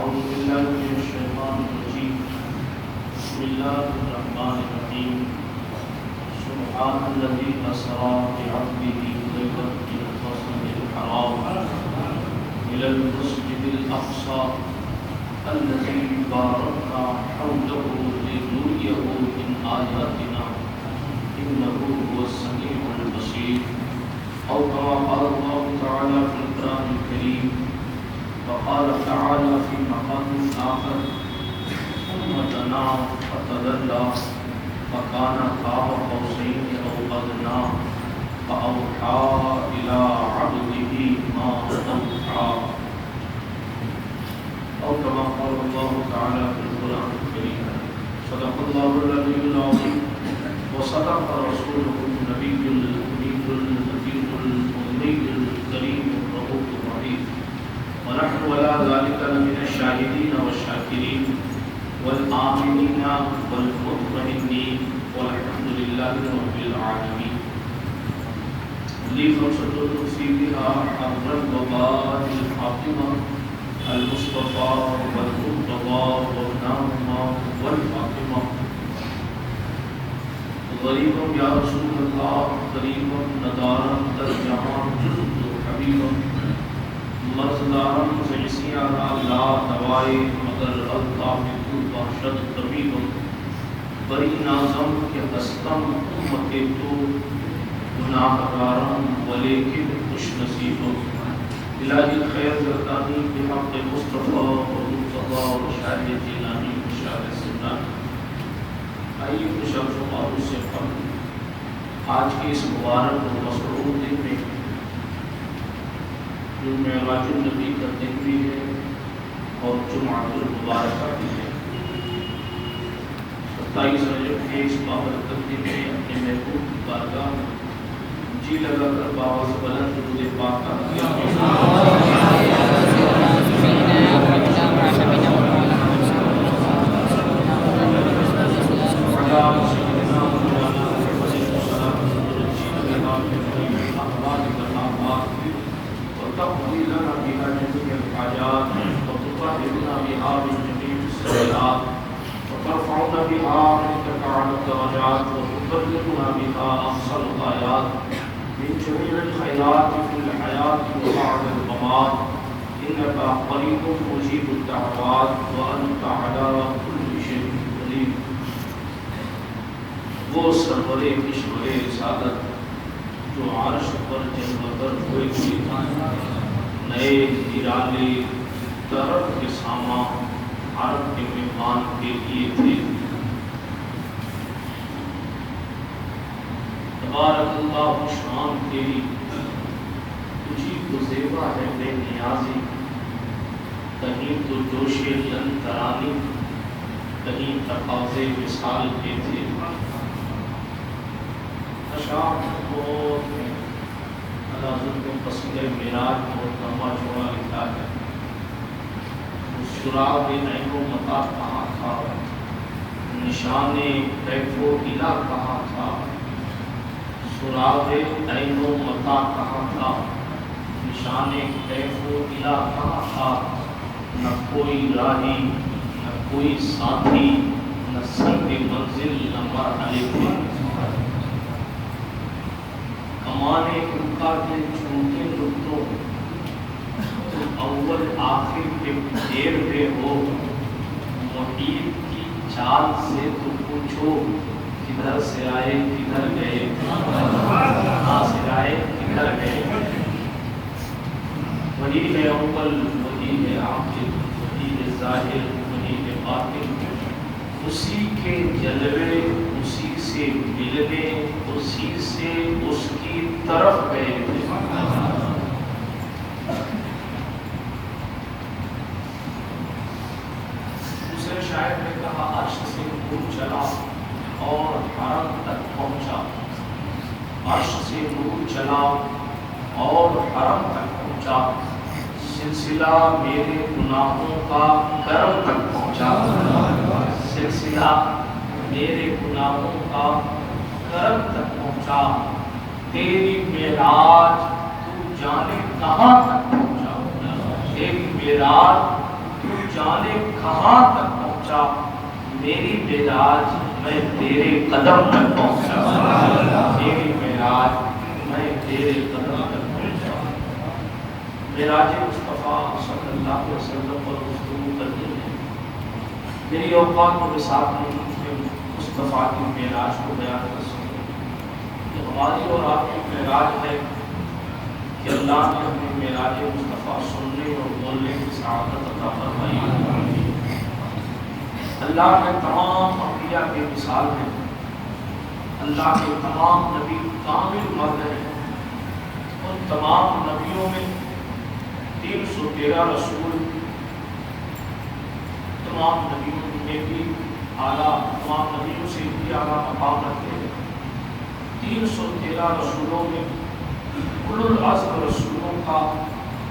أعوذ بالله من الشيطان الرجيم بسم الله الرحمن الرحيم سبحان الذي أسرى بعبده ليلا من المسجد الحرام إلى المسجد الأقصى الذي باركنا حوله لنريه من آياتنا إنه هو السميع البصير أو كما قال الله تعالى في القرآن الكريم وقال تعالى في مقام آخر ثم دنا فتدلى فكان قاب قوسين أو أدنى فأوحى إلى عبده ما أوحى أو كما قال الله تعالى في القرآن الكريم صدق الله العلي العظيم وصدق رسوله النبي الأمي الحكيم الأمي الكريم الرؤوف الرحيم ونحن ولا ذلك لمن الشاهدين والشاكرين والآمنين والمطمئنين والحمد لله رب العالمين. لي خمسة نفسي بها حر الوباء الحاكمة المصطفى والمرتضى والنعمة والفاطمة. غریب یا رسول اللہ قریب ندارم در جہان حبیب مرزدارم فیسیاں لا دوائے مگر الطاف کو باشد طبیب بری نازم کے ہستم امت تو گناہ گارم ولیکن خوش نصیب الہی خیر گردانی بحق مصطفیٰ والمرتضیٰ وشاہد جیلانی وشاہد سنان. آئیے کچھ الفاظ سے قبل آج کے اس مبارک و مسرور دن میں جو معراج النبی کا دن بھی ہے اور جمعۃ المبارکہ بھی ہے. 27 رجب کے اس بابرکت دن میں اپنے محبوب کی بارگاہ میں جی لگا کر بابا سے بلند درود پاک کا وترفعنا بها عندك أعلى الدرجات وتبلغنا بها أقصى الغايات من جميع الخيرات في الحياة وبعد الممات إنك قريب مجيب الدعوات وأنت على كل شيء قدير. وہ سرور کشور سعادت جو عرش پر جلوگر ہوئے تھے نئے نرالے طرف کے ساما عرب کے مہمان کے لیے تھے. تبارک اللہ شان تیری تجھی کو زیبا ہے بے نیازی کہیں تو جوش لن ترانی کہیں تقاضے وصال کے تھے. اشعار بہت ہیں. حضرت نے قصیدہ معراج بہت لمبا چوڑا لکھا ہے. سراغ عین و متا کہاں تھا نشان کیف و الا کہاں تھا. سراغ عین و متا کہاں تھا نشان کیف و الا کہاں تھا. نہ کوئی راہی نہ کوئی ساتھی نہ سنگ منزل نہ مرحلے تھے. کمانے کا کے چھوٹے نقطوں اول آخر کے دیر پہ ہو. محیط کی چال سے تو پوچھو کدھر سے آئے کدھر گئے کہاں سے آئے کدھر گئے. وہی ہے اول وہی ہے آخر وہی ہے ظاہر وہی ہے باطن. اسی کے جلوے اسی سے ملنے اسی سے اس کی طرف گئے تھے. دوسرے شاعر نے کہا عرش سے نور چلا اور حرم تک پہنچا. عرش سے نور چلا اور حرم تک پہنچا. سلسلہ میرے گناہوں کا کرم تک پہنچا. سلسلہ میرے گناہوں کا کرم تک پہنچا. تیری معراج تو جانے کہاں تک پہنچا. تیری معراج تو جانے کہاں تک پہنچا؟ میری معراج میں تیرے قدم تک پہنچا، میری معراج میں تیرے قدم تک پہنچا۔ معراج مصطفیٰ صلی اللہ علیہ وسلم پر گفتگو کرنی ہے، میری اوقات کو ساتھ نہیں کہ مصطفیٰ کی معراج کو بیان کر سکیں۔ یہ ہماری اور آپ کی معراج ہے کہ اللہ نے ہمیں معراج مصطفیٰ سننے اور بولنے کی سعادت عطا فرمائی۔ اللہ کے تمام انبیاء کے مثال ہیں، اللہ کے تمام نبی کامل مرد ہیں، ان تمام نبیوں میں 313 رسول تمام نبیوں میں بھی اعلیٰ، تمام نبیوں سے بھی اعلیٰ مقام رکھتے ہیں۔ 313 رسولوں میں اولو العزم رسولوں کا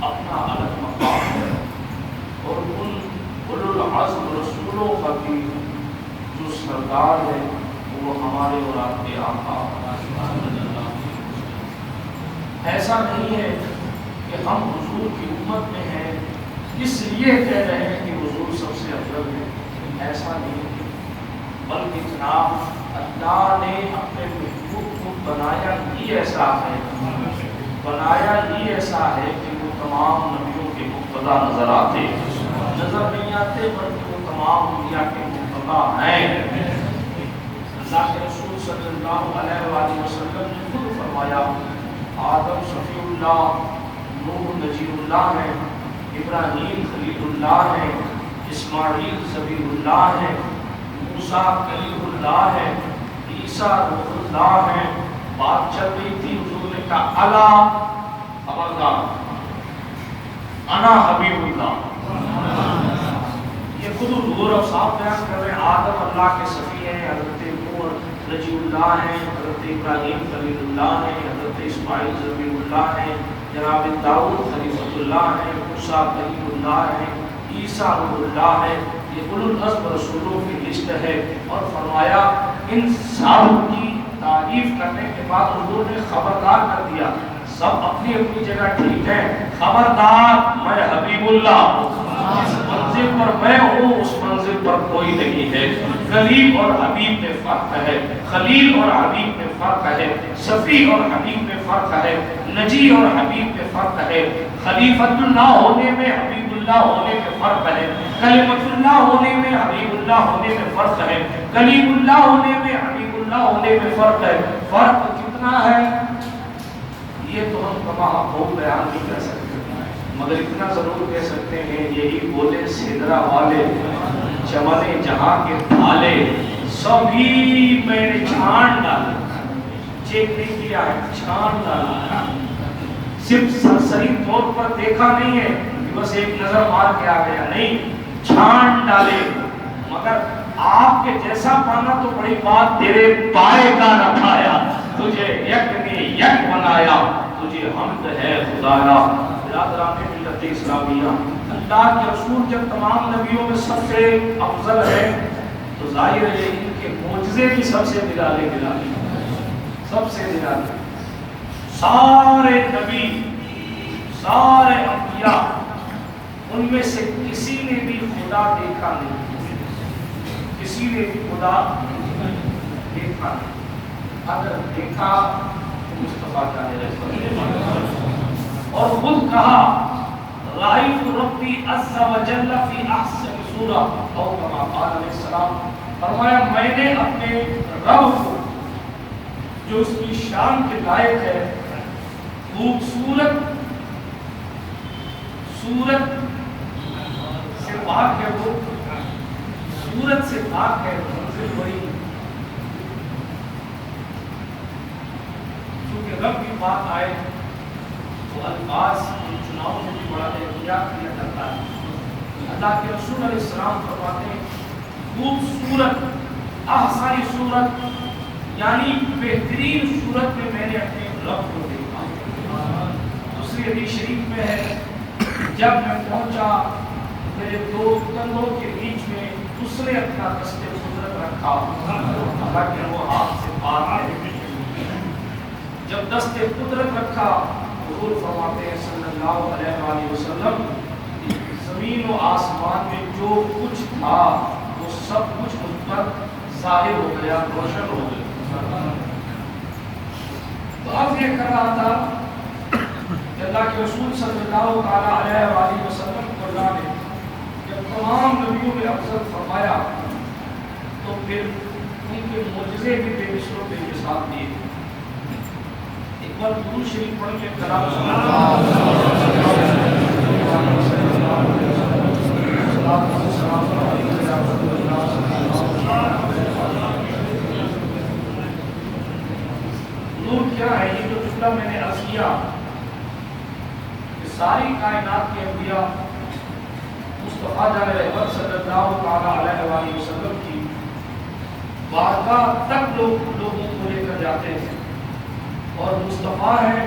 اپنا الگ مقام ہے، اور ان اولو العزم رسولوں کا بھی جو سردار ہے وہ ہمارے اور آپ کے آقا صلی اللہ علیہ وسلم۔ ایسا نہیں ہے کہ ہم حضور کی امت میں ہیں اس لیے کہہ رہے ہیں کہ حضور سب سے افضل ہے، ایسا نہیں ہے، بلکہ جناب اللہ نے اپنے محبوب کو بنایا ہی ایسا ہے، بنایا ہی ایسا ہے کہ وہ تمام نبیوں کے مقتدی نظر آتے، نظر نہیں آتے بلکہ وہ تمام انبیاء کے مقتدی ہیں۔ اللہ کے رسول صلی اللہ علیہ وآلہ وسلم نے خود فرمایا آدم شفیع اللہ، نوح نجی اللہ ہے، ابراہیم خلیل اللہ ہے، اسماعیل ذبیح اللہ ہے، موسیٰ کلیم اللہ ہے، عیسیٰ روح اللہ ہے۔ بات چل رہی تھی، حضور نے کہا الا خبردار انا حبیب اللہ، یہ خود حضور اب صاحب بیان کر رہے ہیں۔ آدم اللہ کے صفی ہیں، حضرت نوح نجی اللہ ہیں، حضرت ابراہیم خلیل اللہ ہیں، حضرت اسماعیل ذبیح اللہ ہیں، جناب داؤد خلیفۃ اللہ ہیں، موسیٰ کلیم اللہ ہیں، عیسیٰ روح اللہ ہے۔ یہ اولو العزم رسولوں کی لسٹ ہے، اور فرمایا ان سب کی تعریف کرنے کے بعد حضور نے خبردار کر دیا، سب اپنی اپنی جگہ ٹھیک ہے، خبردار میں حبیب اللہ، جس منزل پر میں ہوں اس منزل پر کوئی نہیں ہے۔ قریب اور حبیب میں فرق ہے، خلیل اور حبیب میں فرق ہے، شفیع اور حبیب میں فرق ہے، نجی اور حبیب میں فرق ہے، خلیفۃ اللہ ہونے میں حبیب اللہ ہونے میں فرق ہے، کلمۃ اللہ ہونے میں حبیب اللہ ہونے میں فرق ہے، کلیم اللہ ہونے میں حبیب اللہ ہونے میں فرق ہے۔ فرق کتنا ہے یہ تو ہم کما خوب بیان نہیں کر سکتے، مگر اتنا ضرور کہہ سکتے ہیں یہی بولے سدرا والے چمن جہاں کے تھالے سبھی میں نے چھان ڈالے، چیک نہیں کیا ہے، چھان ڈالا، صرف سرسری طور پر دیکھا نہیں ہے کہ بس ایک نظر مار کے آ گیا، نہیں، چھان ڈالے، مگر آپ کے جیسا پانا تو بڑی بات، تیرے پائے کا نہ کھایا، تجھے یک نے یک بنایا، تجھے حمد ہے خدایا۔ برادران ملت اسلامیہ، اللہ کے رسول جب تمام نبیوں میں سب سے افضل ہے تو ظاہر ہے ان کے معجزے بھی سب سے نرالے سب سے نرالے۔ سارے نبی، سارے انبیاء، ان میں سے کسی نے بھی خدا دیکھا نہیں، کسی نے بھی خدا دیکھا نہیں، اگر دیکھا تو مصطفیٰ کا ہے، اور خود کہا رأیت ربی عز و جل فی احسن صورہ، او کما قال علیہ السلام، فرمایا میں نے اپنے رب کو جو اس کی شان کے لائق ہے، خوبصورت صورت سے پاک ہے، وہ صورت سے پاک ہے، منزل بڑی، چونکہ رب کی بات آئے تو الفاظ کی چناؤ میں بھی بڑا احتیاط کیا جاتا ہے۔ اللہ کے رسول علیہ السلام فرماتے ہیں خوبصورت احسن صورت، یعنی بہترین صورت میں میں نے اپنے رب کو دیکھا۔ دوسری حدیث شریف میں ہے جب میں پہنچا میرے دو کندھوں کے بیچ میں اس نے اپنا دست قدرت رکھا، حالانکہ وہ ہاتھ سے پاک ہے، جب دست قدرت رکھا حضور فرماتے ہیں صلی اللہ علیہ وآلہ وسلم زمین و آسمان میں جو کچھ سب کچھ مجھ پر ظاہر ہو گیا، روشن ہو گیا۔ تو اب یہ کر رہا تھا کہ اللہ کے رسول صلی اللہ تعالیٰ علیہ وآلہ وسلم کو اللہ نے جب تمام نبیوں میں افضل فرمایا تو پھر ان کے معجزے بھی بے مثل و بے مثال دیے۔ ایک بار درود شریف پڑھ کے کلام نور کیا ہے؟ یہ جو جملہ میں نے عرض کیا کہ ساری کائنات کے انبیاء مصطفیٰ جان رحمت صلی اللہ تعالیٰ علیہ وآلہ وسلم کی بارگاہ تک لوگوں کو لے کر جاتے ہیں، اور مصطفیٰ ہے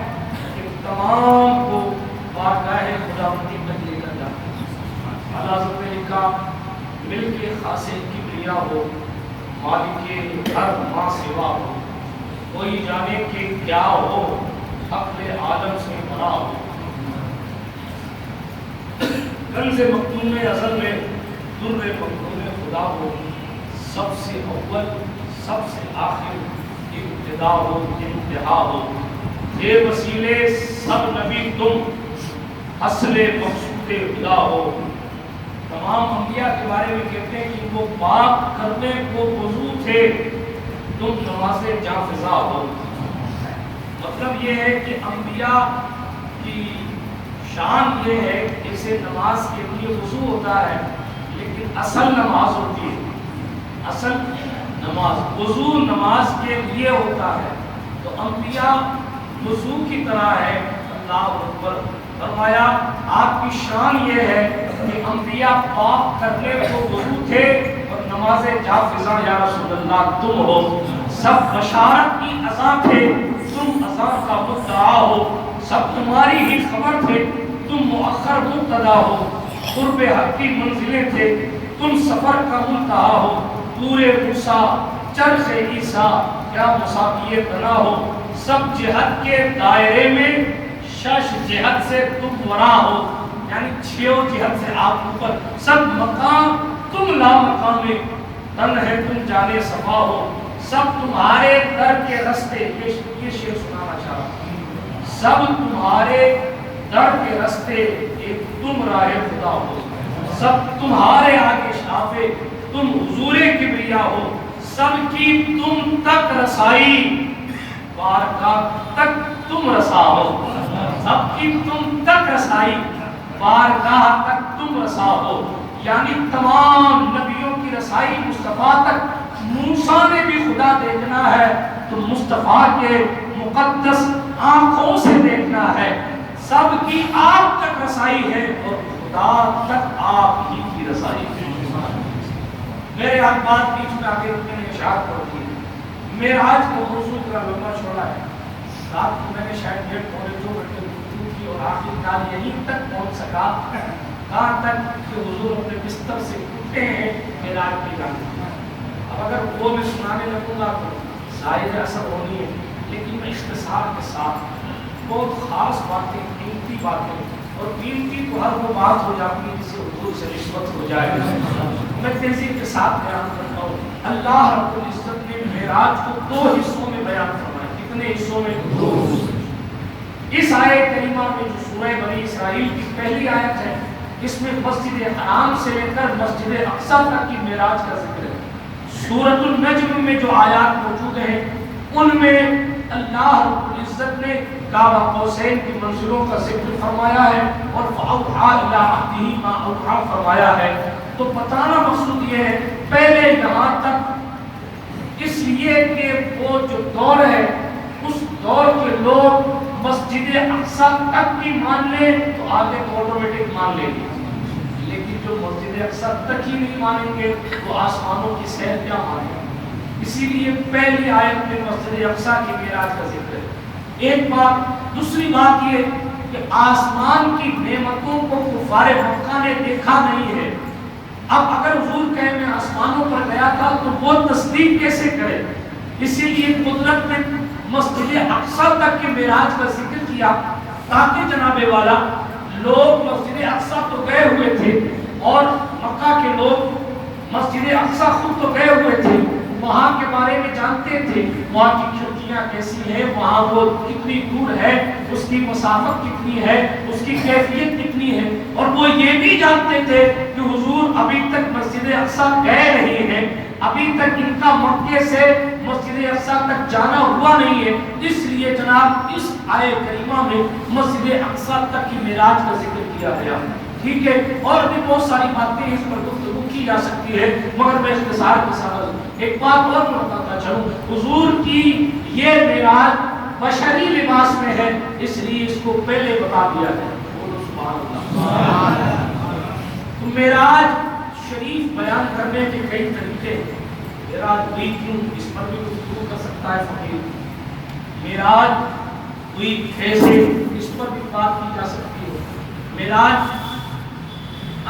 کہ تمام کو بارگاہ خداوندی تک لے کر جاتے ہیں۔ اعلیٰ حضرت نے لکھا مل کے خاصے کبریا ہو، مالک ہر ماں سوا ہو، کوئی جانے کہ کیا ہو، عقل عالم سے بڑا ہو۔ کنز مکتوم ازل میں در مکتوم خدا ہو، سب سے اول سب سے آخر ابتدا ہو انتہا ہو، بے وسیلے سب نبی تم اصل مقصود خدا ہو۔ تمام انبیاء کے بارے میں کہتے ہیں کہ وہ پاک کرنے کو وضو تھے، تم نماز جاں فضا ہو۔ مطلب یہ ہے کہ انبیاء کی شان یہ ہے کہ اسے نماز کے لیے وضو ہوتا ہے، لیکن اصل نماز ہوتی ہے، اصل نماز وضو نماز کے لیے ہوتا ہے۔ تو انبیاء وضو کی طرح ہے۔ اللہ اکبر فرمایا آپ کی شان یہ ہے کہ انبیاء پاک کرنے کو وضو تھے اور نماز جاں فضا یا رسول اللہ تم ہو۔ سب بشارت کی عزا تھے، تم عزا کا مدعا ہو، سب تمہاری ہی خبر تھے، تم مؤخر مبتدا ہو، قرب حق کی منزلیں تھے، تم سفر کا منتہا ہو، پورے موسیٰ چرخ عیسیٰ کیا مساقی بنا ہو، سب جہت کے دائرے میں شش جہت سے تم ورا ہو، یعنی چھیوں جہت سے آپ اوپر، سب مقام تم لا مقام تن ہے تم جانے صفا ہو، سب تمہارے در کے رستے، یہ شعر سنانا چاہ رہا، سب تمہارے در کے رستے ایک تم راہ خدا ہو، سب تمہارے آگے شافے تم حضور کبریا ہو، سب کی تم تک رسائی بارگاہ تک تم رسا ہو، سب کی تم تک رسائی بارگاہ تک تم رسا ہو، یعنی تمام نبیوں کی رسائی مصطفیٰ تک۔ موسیٰ نے بھی خدا دیکھنا ہے تو مصطفیٰ کے مقدس آنکھوں سے دیکھنا ہے، سب کی آپ تک رسائی ہے اور خدا تک آپ ہی کی رسائی ہے۔ میرے آج بات بیچ میں آگے رکھنے نے اشارت پڑتی ہے، معراج کو موضوع کا لمبا چھوڑا ہے، رات کو میں نے شاید 1.5 گھنٹے گفتگو کی اور آخر کار یہیں تک پہنچ سکا کہاں تک کہ حضور اپنے بستر سے اٹھتے ہیں معراج کی جانب۔ اب اگر وہ میں سنانے لگوں گا تو ظاہر اثر ہونی ہے، لیکن میں اختصار کے ساتھ بہت خاص باتیں، قیمتی باتیں، اور قیمتی تو ہر وہ بات ہو جاتی ہے جسے حضور سے نسبت ہو جائے، میں تیزی کے ساتھ بیان کرتا ہوں۔ اللہ رب العزت نے معراج کو 2 حصوں میں بیان فرمایا۔ کتنے حصوں میں؟ 2۔ اس آیت کریمہ میں جو سورہ بنی اسرائیل کی پہلی آیت ہے، اس میں مسجد حرام سے لے کر مسجد اقصی تک کی معراج کا ذکر ہے۔ سورۃ النجم میں جو آیات موجود ہیں ان میں اللہ رب العزت نے کعبہ قوسین کی منزلوں کا ذکر فرمایا ہے اور فَأَوْحَىٰ إِلَىٰ عَبْدِهِ مَا أَوْحَىٰ فرمایا ہے۔ تو بتانا مقصود یہ ہے پہلے یہاں تک اس لیے کہ وہ جو دور ہے اس دور کے لوگ مسجد اقصی تک کی مان لیں تو آگے تو آٹومیٹک مان لیں گے، لیکن جو مسجد اقصی تک ہی نہیں مانیں گے وہ آسمانوں کی سیر کیا مانیں گے۔ اسی لیے پہلی آیت میں مسجد اقصی کی معراج کا ذکر ہے۔ ایک بات، دوسری بات یہ کہ آسمان کی نعمتوں کو کفار مکہ نے دیکھا نہیں ہے۔ اب اگر حضور کہے میں آسمانوں پر گیا تھا تو وہ تصدیق کیسے کرے؟ اسی لیے قدرت نے مسجد اقصی تک کے معراج کا ذکر کیا تاکہ جناب والا لوگ مسجد اقصی تو گئے ہوئے تھے اور مکہ کے لوگ مسجد اقصی خود تو گئے ہوئے تھے، وہاں کے بارے میں جانتے تھے، وہاں کی کھڑکیاں کیسی ہیں، وہاں وہ کتنی دور ہے، اس کی مسافت کتنی ہے، اس کی کیفیت کتنی ہے، اور وہ یہ بھی جانتے تھے کہ حضور ابھی تک مسجد اقصی گئے نہیں ہیں، ابھی تک ان کا مکے سے مسجد اقصی تک جانا ہوا نہیں ہے، اس لیے جناب اس آیے کریمہ میں مسجد اقصی تک کی معراج کا ذکر کیا گیا. ٹھیک ہے، اور بھی بہت ساری باتیں اس پر گفتگو کی جا سکتی ہے، مگر میں اختصار کے ساتھ ایک بات اور بتاتا چلوں. حضور کی یہ معراج بشری لباس میں ہے، اس لیے اس کو پہلے بتا دیا ہے. تو معراج شریف بیان کرنے کے کئی طریقے ہیں. معراج ہوئی کیوں، اس پر بھی گفتگو کر سکتا ہے فقیر. معراج ہوئی کیسے، اس پر بھی بات کی جا سکتی ہے. معراج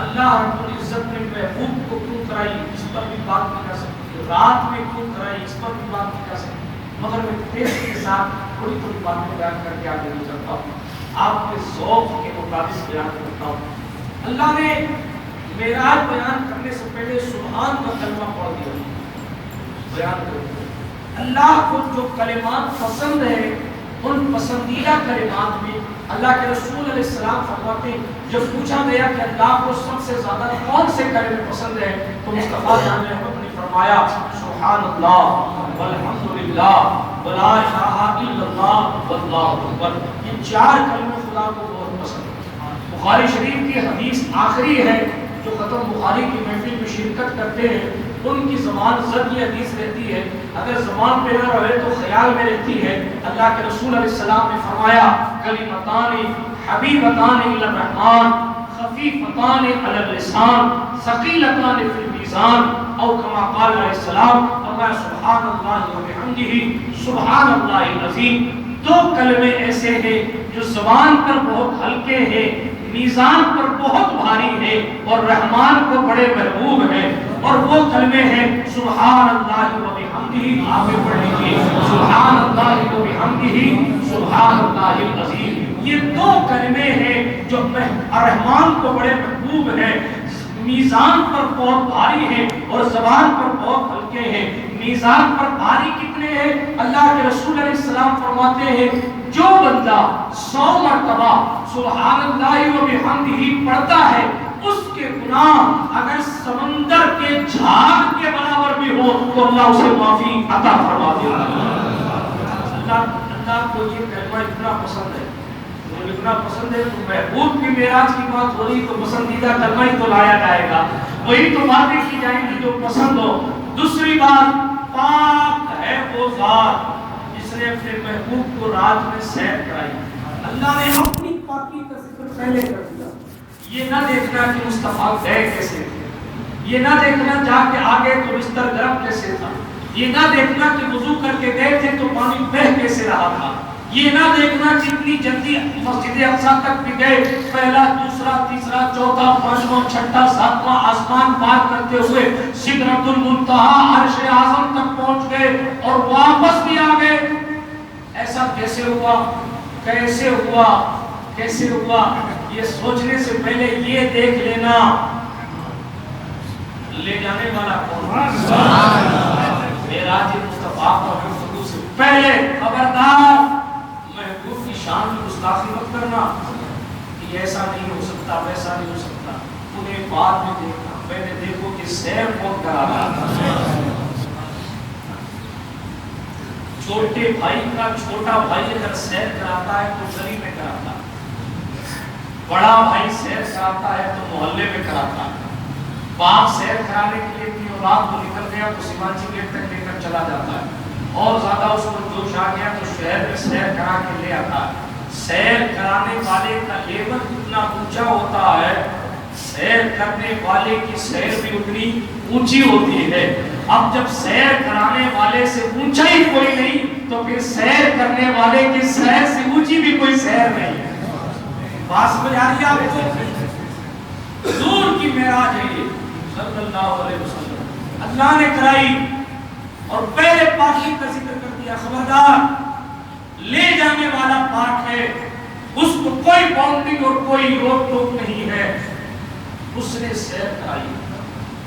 اللہ رب العزت نے محبوب کو کیوں کرائی، اس پر بھی بات کی جا سکتی ہے. رات میں کیوں کرائی، اس پر بھی بات کی جا سکتی ہے. مگر میں تیزی کے ساتھ تھوڑی تھوڑی باتیں بیان کر کے آگے نہیں چلتا ہوں، آپ کے ذوق کے مطابق بیان کرتا ہوں. اللہ نے معراج بیان کرنے سے پہلے سبحان کا کلمہ پڑھ دیا. بیان کرتے اللہ کو جو کلمات پسند ہیں، ان پسندیدہ کلمات میں اللہ کے رسول علیہ السلام فرماتے ہیں، جب پوچھا گیا کہ اللہ کو سب سے زیادہ کون سے کلمے پسند ہیں، تو مصطفیٰ جان احمد نے فرمایا سبحان اللہ والحمدللہ ولا الہ الا اللہ واللہ اکبر. یہ چار کلمے خدا کو بہت پسند ہیں. بخاری شریف کی حدیث آخری ہے، جو ختم بخاری کی محفل میں شرکت کرتے ہیں ان کی زبان زد یہ حدیث رہتی ہے، اگر زبان پہ نہ رہے تو خیال میں رہتی ہے. اللہ کے رسول علیہ السلام نے فرمایا کلمتان حبیبتان الی الرحمن خفیفتان علی اللسان ثقیلتان فی المیزان او کما قال علیہ السلام فرمایا سبحان اللہ وبحمدہ سبحان اللہ العظیم. دو کلمے ایسے ہیں جو زبان پر بہت ہلکے ہیں، میزان پر بہت بھاری ہے اور رحمان کو بڑے محبوب ہیں، اور وہ کلمے ہیں سبحان اللہ وبحمدہ. آپ پڑھیں گے سبحان اللہ وبحمدہ سبحان اللہ العظیم. یہ دو کلمے ہیں جو رحمان کو بڑے محبوب ہیں، میزان پر بہت بھاری ہیں اور زبان پر بہت ہلکے ہیں. میزان پر بھاری کتنے ہیں؟ اللہ کے رسول علیہ السلام فرماتے ہیں جو بندہ 100 مرتبہ سبحان اللہ وبحمدہ پڑھتا ہے، اس کے گناہ اگر سمندر کے جھاگ کے برابر بھی ہو تو اللہ اسے معافی عطا فرما دے گا. اللہ کو یہ کلمہ اتنا پسند ہے، اتنا پسند ہے تو محبوب کی معراج کی بات ہو رہی تو پسندیدہ کلمہ ہی تو لایا جائے گا، وہی تو باتیں کی جائیں گی جو پسند ہو. دوسری بات، پاک ہے وہ ذات جس نے اپنے محبوب کو رات میں سیر کرائی. اللہ نے اپنی پاکی کا ذکر پہلے کر دیا. یہ نہ دیکھنا کہ مصطفیٰ گئے کیسے تھے، یہ نہ دیکھنا جا کے آگے تو بستر گرم کیسے تھا، یہ نہ دیکھنا کہ وضو کر کے گئے تھے تو پانی بہہ کیسے رہا تھا، یہ نہ دیکھنا کتنی جلدی مسجد اقصی تک بھی گئے، پہلا دوسرا تیسرا چوتھا پانچواں چھٹا ساتواں آسمان پار کرتے ہوئے سدرۃ المنتہا عرش اعظم تک پہنچ گئے اور واپس بھی آ گئے. ایسا کیسے ہوا، کیسے ہوا، کیسے ہوا؟ یہ سوچنے سے پہلے یہ دیکھ لینا لے جانے والا کون ہے. معراج مصطفیٰ کو گفتگو سے پہلے خبردار محبوب کی شان کی گستاخی مت کرنا کہ ایسا نہیں ہو سکتا، ویسا نہیں ہو سکتا. انہیں بعد میں دیکھنا، پہلے دیکھو کہ سیر کون کرا رہا تھا. چھوٹے بھائی کا چھوٹا بھائی اگر سیر کراتا ہے تو گلی میں کراتا ہے، بڑا بھائی سیر کراتا ہے تو محلے میں کراتا ہے. باپ سیر کرانے کے لیے اپنی اولاد کو نکل گیا تو سیمانچی گیٹ تک لے کر چلا جاتا ہے، اور زیادہ اس کو جوش آ گیا تو شہر میں سیر کرا کے لے آتا ہے. سیر کرانے والے کا لیول اتنا اونچا ہوتا ہے، سیر کرنے والے کی سیر بھی اتنی اونچی ہوتی ہے. اب جب سیر کرانے والے سے اونچا ہی کوئی نہیں تو پھر سیر کرنے والے کی سیر سے اونچی بھی کوئی سیر نہیں ہے. بات سمجھ آ رہی ہے آپ کو؟ حضور کی معراج ہے یہ صلی اللہ علیہ وسلم، اللہ نے کرائی اور پہلے پاکی کا ذکر کر دیا. خبردار لے جانے والا پاک ہے، اس کو کوئی باؤنڈنگ اور کوئی روک ٹوک نہیں ہے. اس نے سیر کرائی.